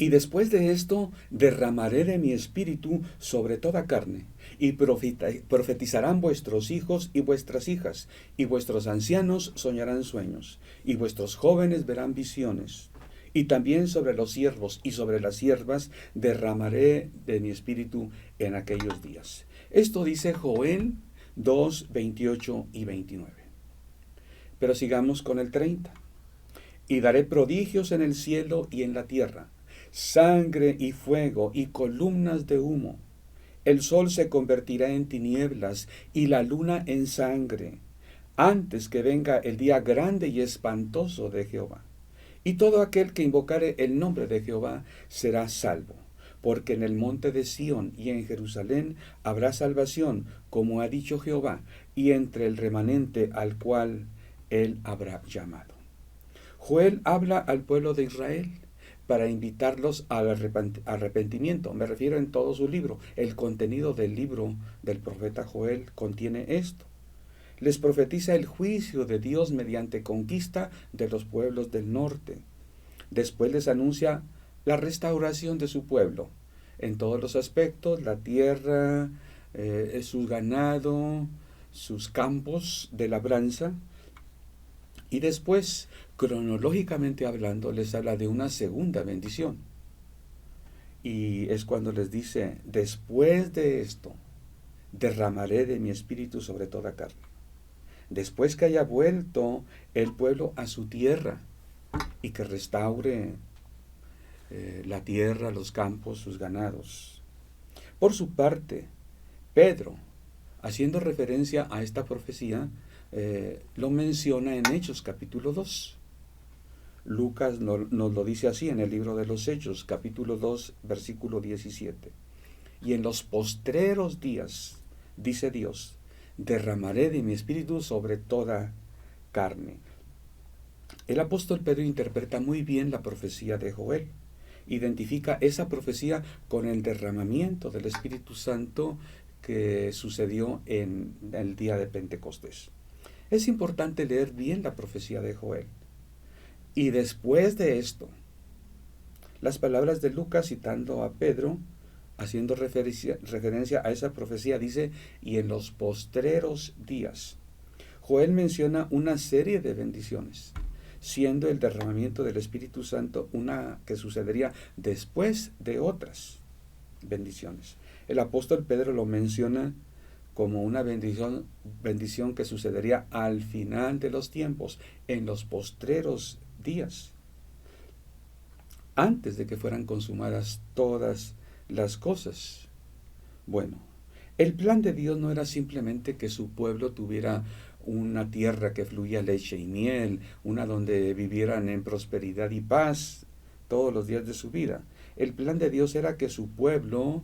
Y después de esto derramaré de mi espíritu sobre toda carne, y profetizarán vuestros hijos y vuestras hijas, y vuestros ancianos soñarán sueños, y vuestros jóvenes verán visiones. Y también sobre los siervos y sobre las siervas derramaré de mi espíritu en aquellos días. Esto dice Joel 2, 28 y 29. Pero sigamos con el 30. Y daré prodigios en el cielo y en la tierra, sangre y fuego y columnas de humo. El sol se convertirá en tinieblas y la luna en sangre, antes que venga el día grande y espantoso de Jehová. Y todo aquel que invocare el nombre de Jehová será salvo, porque en el monte de Sión y en Jerusalén habrá salvación, como ha dicho Jehová, y entre el remanente al cual él habrá llamado. Joel habla al pueblo de Israel para invitarlos al arrepentimiento. Me refiero en todo su libro. El contenido del libro del profeta Joel contiene esto. Les profetiza el juicio de Dios mediante conquista de los pueblos del norte. Después les anuncia la restauración de su pueblo en todos los aspectos: la tierra, su ganado, sus campos de labranza. Y después, cronológicamente hablando, les habla de una segunda bendición. Y es cuando les dice: después de esto, derramaré de mi espíritu sobre toda carne. Después que haya vuelto el pueblo a su tierra y que restaure la tierra, los campos, sus ganados. Por su parte, Pedro, haciendo referencia a esta profecía, lo menciona en Hechos capítulo 2. Lucas nos lo dice así en el libro de los Hechos, capítulo 2, versículo 17. Y en los postreros días, dice Dios, derramaré de mi espíritu sobre toda carne. El apóstol Pedro interpreta muy bien la profecía de Joel. Identifica esa profecía con el derramamiento del Espíritu Santo que sucedió en el día de Pentecostés. Es importante leer bien la profecía de Joel. Y después de esto, las palabras de Lucas citando a Pedro, haciendo referencia a esa profecía, dice: y en los postreros días. Joel menciona una serie de bendiciones, siendo el derramamiento del Espíritu Santo una que sucedería después de otras bendiciones. El apóstol Pedro lo menciona como una bendición que sucedería al final de los tiempos, en los postreros días, antes de que fueran consumadas todas las cosas. Bueno, el plan de Dios no era simplemente que su pueblo tuviera una tierra que fluía leche y miel, una donde vivieran en prosperidad y paz todos los días de su vida. El plan de Dios era que su pueblo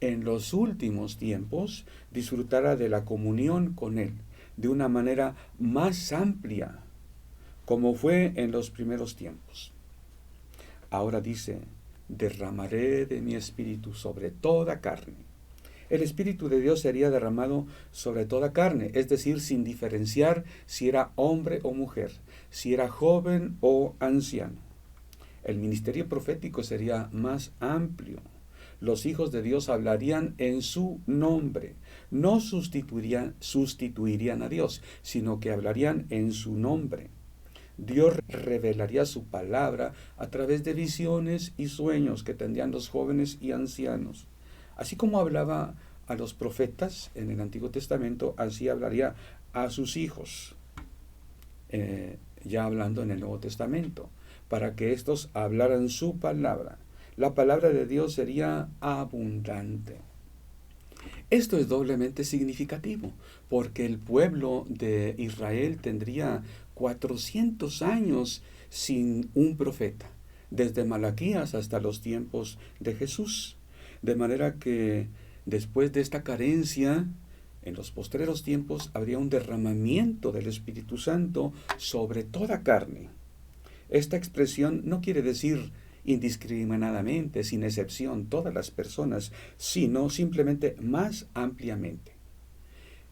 en los últimos tiempos disfrutara de la comunión con Él de una manera más amplia, como fue en los primeros tiempos. Ahora dice: derramaré de mi espíritu sobre toda carne. El Espíritu de Dios sería derramado sobre toda carne, es decir, sin diferenciar si era hombre o mujer, si era joven o anciano. El ministerio profético sería más amplio. Los hijos de Dios hablarían en su nombre. No sustituirían a Dios, sino que hablarían en su nombre. Dios revelaría su palabra a través de visiones y sueños que tendrían los jóvenes y ancianos. Así como hablaba a los profetas en el Antiguo Testamento, así hablaría a sus hijos, ya hablando en el Nuevo Testamento, para que éstos hablaran su palabra. La palabra de Dios sería abundante. Esto es doblemente significativo, porque el pueblo de Israel tendría 400 años sin un profeta, desde Malaquías hasta los tiempos de Jesús. De manera que después de esta carencia, en los postreros tiempos habría un derramamiento del Espíritu Santo sobre toda carne. Esta expresión no quiere decir indiscriminadamente, sin excepción, todas las personas, sino simplemente más ampliamente.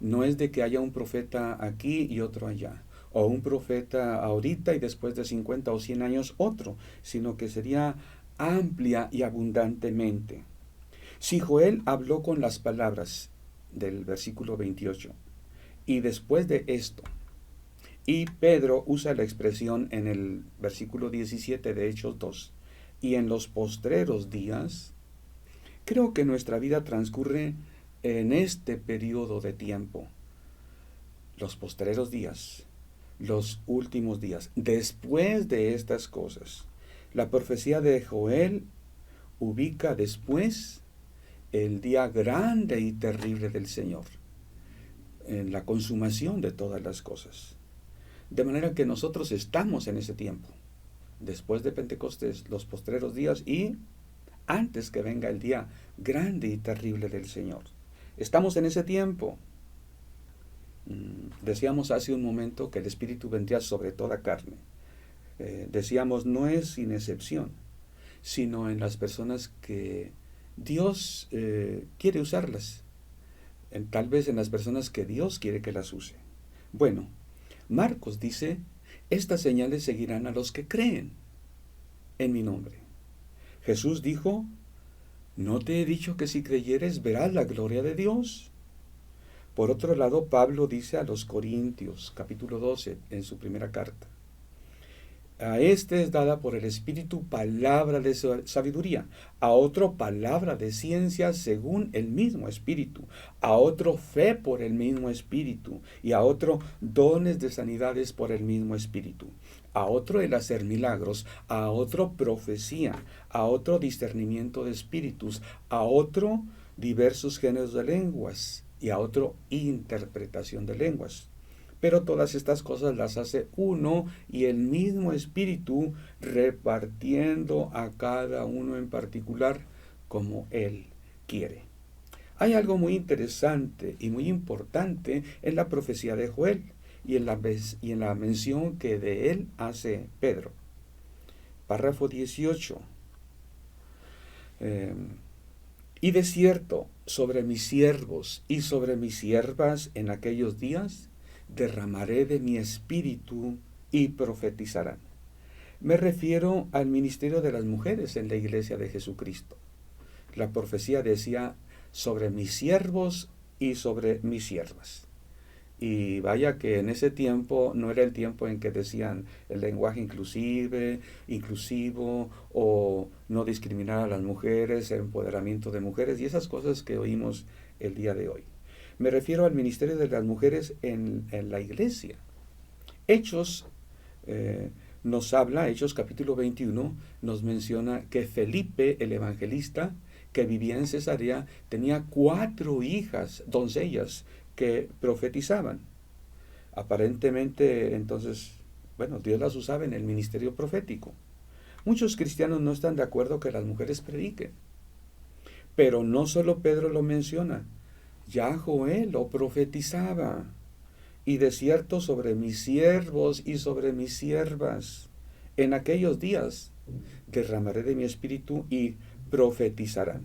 No es de que haya un profeta aquí y otro allá, o un profeta ahorita y después de 50 o 100 años otro, sino que sería amplia y abundantemente. Si Joel habló con las palabras del versículo 28, y después de esto, y Pedro usa la expresión en el versículo 17 de Hechos 2, y en los postreros días, creo que nuestra vida transcurre en este periodo de tiempo, los postreros días, los últimos días, después de estas cosas. La profecía de Joel ubica después el día grande y terrible del Señor, en la consumación de todas las cosas. De manera que nosotros estamos en ese tiempo, después de Pentecostés, los postreros días y antes que venga el día grande y terrible del Señor. Estamos en ese tiempo. Decíamos hace un momento que el Espíritu vendría sobre toda carne. Decíamos, no es sin excepción, sino en las personas que Dios quiere usarlas. Tal vez en las personas que Dios quiere que las use. Bueno, Marcos dice, estas señales seguirán a los que creen en mi nombre. Jesús dijo, ¿no te he dicho que si creyeres verás la gloria de Dios? Por otro lado, Pablo dice a los Corintios, capítulo 12, en su primera carta, a este es dada por el Espíritu palabra de sabiduría, a otro palabra de ciencia según el mismo Espíritu, a otro fe por el mismo Espíritu, y a otro dones de sanidades por el mismo Espíritu, a otro el hacer milagros, a otro profecía, a otro discernimiento de espíritus, a otro diversos géneros de lenguas, y a otro interpretación de lenguas. Pero todas estas cosas las hace uno y el mismo Espíritu, repartiendo a cada uno en particular como Él quiere. Hay algo muy interesante y muy importante en la profecía de Joel y en la mención que de él hace Pedro. Párrafo 18. Y de cierto, sobre mis siervos y sobre mis siervas en aquellos días, derramaré de mi espíritu y profetizarán. Me refiero al ministerio de las mujeres en la iglesia de Jesucristo. La profecía decía sobre mis siervos y sobre mis siervas. Y vaya que en ese tiempo no era el tiempo en que decían el lenguaje inclusivo o no discriminar a las mujeres, el empoderamiento de mujeres y esas cosas que oímos el día de hoy. Me refiero al ministerio de las mujeres en la iglesia. Hechos nos habla, Hechos capítulo 21, nos menciona que Felipe, el evangelista, que vivía en Cesarea, tenía 4 hijas, doncellas, que profetizaban. Aparentemente, entonces, Dios las usaba en el ministerio profético. Muchos cristianos no están de acuerdo que las mujeres prediquen. Pero no solo Pedro lo menciona, ya Joel lo profetizaba. Y de cierto sobre mis siervos y sobre mis siervas, en aquellos días derramaré de mi espíritu y profetizarán.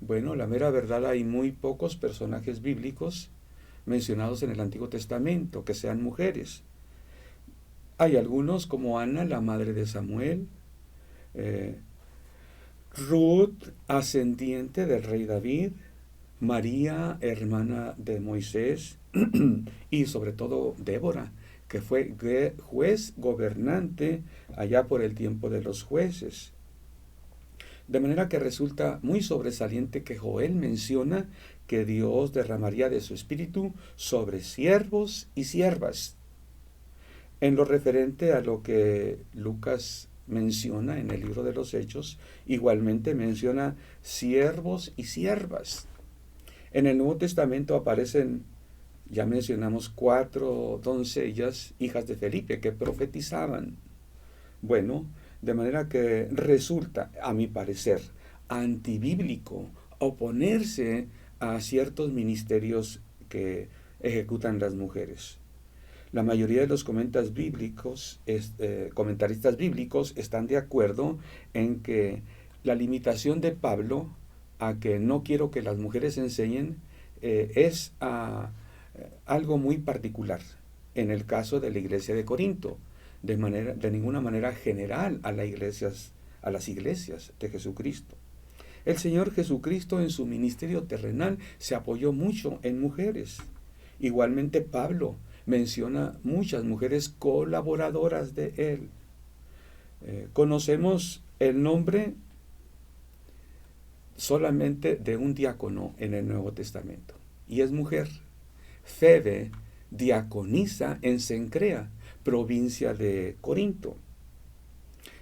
Bueno, la mera verdad, hay muy pocos personajes bíblicos mencionados en el Antiguo Testamento que sean mujeres. Hay algunos como Ana, la madre de Samuel, Ruth, ascendiente del rey David, María, hermana de Moisés, y sobre todo Débora, que fue juez gobernante allá por el tiempo de los jueces. De manera que resulta muy sobresaliente que Joel menciona que Dios derramaría de su espíritu sobre siervos y siervas. En lo referente a lo que Lucas menciona en el libro de los Hechos, igualmente menciona siervos y siervas. En el Nuevo Testamento aparecen, ya mencionamos, 4 doncellas, hijas de Felipe, que profetizaban. Bueno, de manera que resulta, a mi parecer, antibíblico oponerse a ciertos ministerios que ejecutan las mujeres. La mayoría de los comentaristas bíblicos están de acuerdo en que la limitación de Pablo a que no quiero que las mujeres enseñen es algo muy particular en el caso de la iglesia de Corinto. De ninguna manera general a a las iglesias de Jesucristo. El Señor Jesucristo en su ministerio terrenal se apoyó mucho en mujeres. Igualmente Pablo menciona muchas mujeres colaboradoras de él. Conocemos el nombre solamente de un diácono en el Nuevo Testamento, y es mujer. Febe, diaconisa en Cencrea, provincia de Corinto.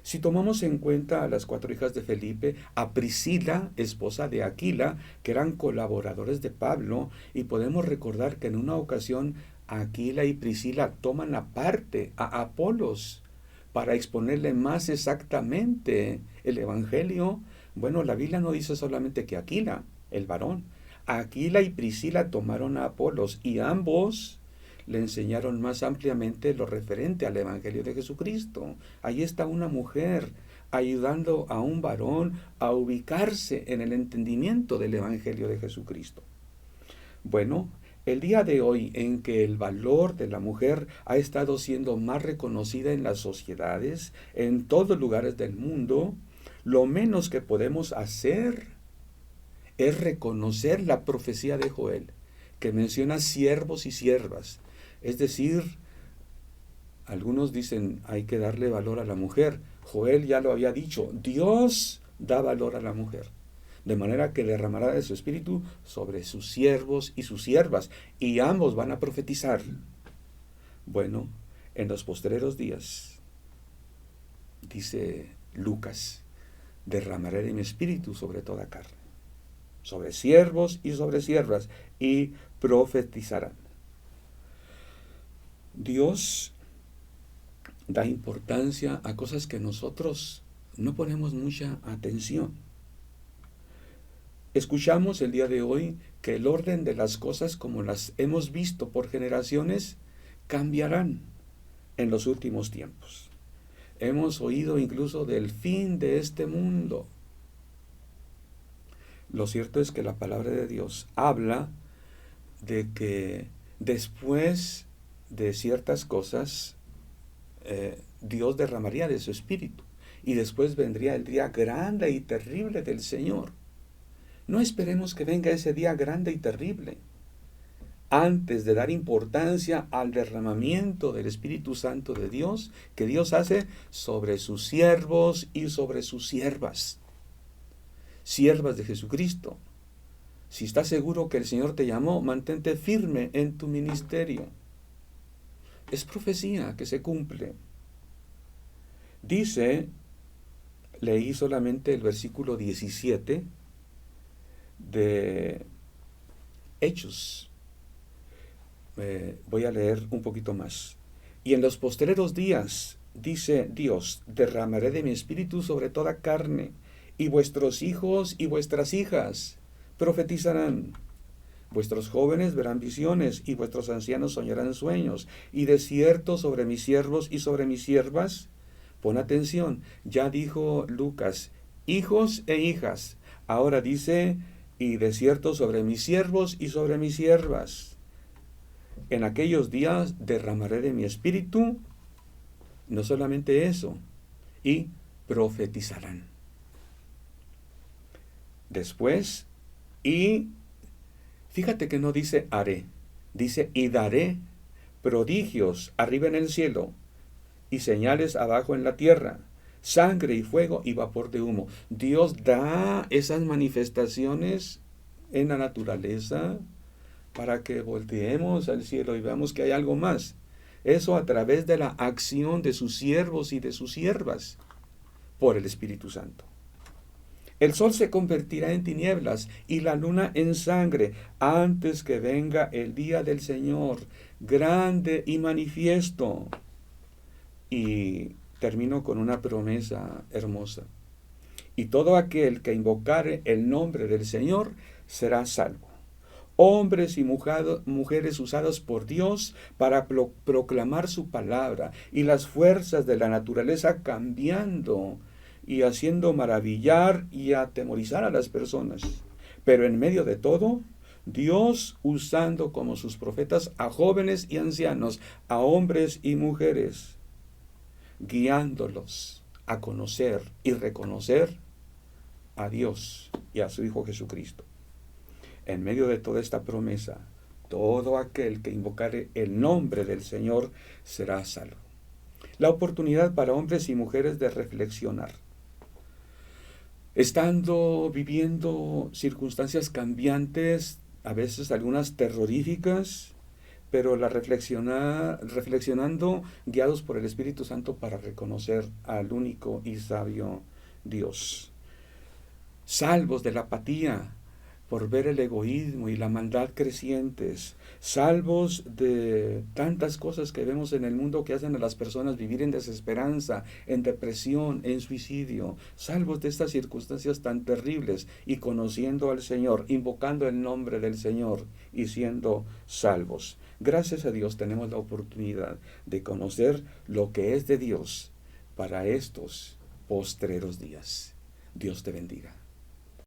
Si tomamos en cuenta a las 4 hijas de Felipe, a Priscila, esposa de Aquila, que eran colaboradores de Pablo, y podemos recordar que en una ocasión Aquila y Priscila toman aparte a Apolos para exponerle más exactamente el Evangelio. Bueno, la Biblia no dice solamente que Aquila, el varón, Aquila y Priscila tomaron a Apolos y ambos le enseñaron más ampliamente lo referente al Evangelio de Jesucristo. Ahí está una mujer ayudando a un varón a ubicarse en el entendimiento del Evangelio de Jesucristo. Bueno, el día de hoy en que el valor de la mujer ha estado siendo más reconocida en las sociedades, en todos los lugares del mundo, lo menos que podemos hacer es reconocer la profecía de Joel, que menciona siervos y siervas. Es decir, algunos dicen hay que darle valor a la mujer. Joel ya lo había dicho, Dios da valor a la mujer, de manera que derramará de su espíritu sobre sus siervos y sus siervas, y ambos van a profetizar. Bueno, en los postreros días, dice Lucas, derramaré de mi espíritu sobre toda carne, sobre siervos y sobre siervas, y profetizarán. Dios da importancia a cosas que nosotros no ponemos mucha atención. Escuchamos el día de hoy que el orden de las cosas como las hemos visto por generaciones cambiarán en los últimos tiempos. Hemos oído incluso del fin de este mundo. Lo cierto es que la palabra de Dios habla de que después de ciertas cosas, Dios derramaría de su espíritu, y después vendría el día grande y terrible del Señor. No esperemos que venga ese día grande y terrible antes de dar importancia al derramamiento del Espíritu Santo de Dios que Dios hace sobre sus siervos y sobre sus siervas, siervas de Jesucristo. Si estás seguro que el Señor te llamó, mantente firme en tu ministerio. Es profecía que se cumple. Dice, leí solamente el versículo 17 de Hechos. Voy a leer un poquito más. Y en los postreros días, dice Dios, derramaré de mi espíritu sobre toda carne, y vuestros hijos y vuestras hijas profetizarán. Vuestros jóvenes verán visiones, y vuestros ancianos soñarán sueños, y de cierto sobre mis siervos y sobre mis siervas. Pon atención, ya dijo Lucas, hijos e hijas. Ahora dice, y de cierto sobre mis siervos y sobre mis siervas. En aquellos días derramaré de mi espíritu, no solamente eso, y profetizarán. Después, y fíjate que no dice haré, dice y daré prodigios arriba en el cielo y señales abajo en la tierra, sangre y fuego y vapor de humo. Dios da esas manifestaciones en la naturaleza para que volteemos al cielo y veamos que hay algo más. Eso a través de la acción de sus siervos y de sus siervas por el Espíritu Santo. El sol se convertirá en tinieblas y la luna en sangre antes que venga el día del Señor, grande y manifiesto. Y termino con una promesa hermosa. Y todo aquel que invocare el nombre del Señor será salvo. Hombres y mujeres usados por Dios para proclamar su palabra, y las fuerzas de la naturaleza cambiando y haciendo maravillar y atemorizar a las personas. Pero en medio de todo, Dios usando como sus profetas a jóvenes y ancianos, a hombres y mujeres, guiándolos a conocer y reconocer a Dios y a su Hijo Jesucristo. En medio de toda esta promesa, todo aquel que invocare el nombre del Señor será salvo. La oportunidad para hombres y mujeres de reflexionar. Estando viviendo circunstancias cambiantes, a veces algunas terroríficas, pero reflexionando, guiados por el Espíritu Santo para reconocer al único y sabio Dios. Salvos de la apatía por ver el egoísmo y la maldad crecientes, salvos de tantas cosas que vemos en el mundo que hacen a las personas vivir en desesperanza, en depresión, en suicidio, salvos de estas circunstancias tan terribles y conociendo al Señor, invocando el nombre del Señor y siendo salvos. Gracias a Dios tenemos la oportunidad de conocer lo que es de Dios para estos postreros días. Dios te bendiga.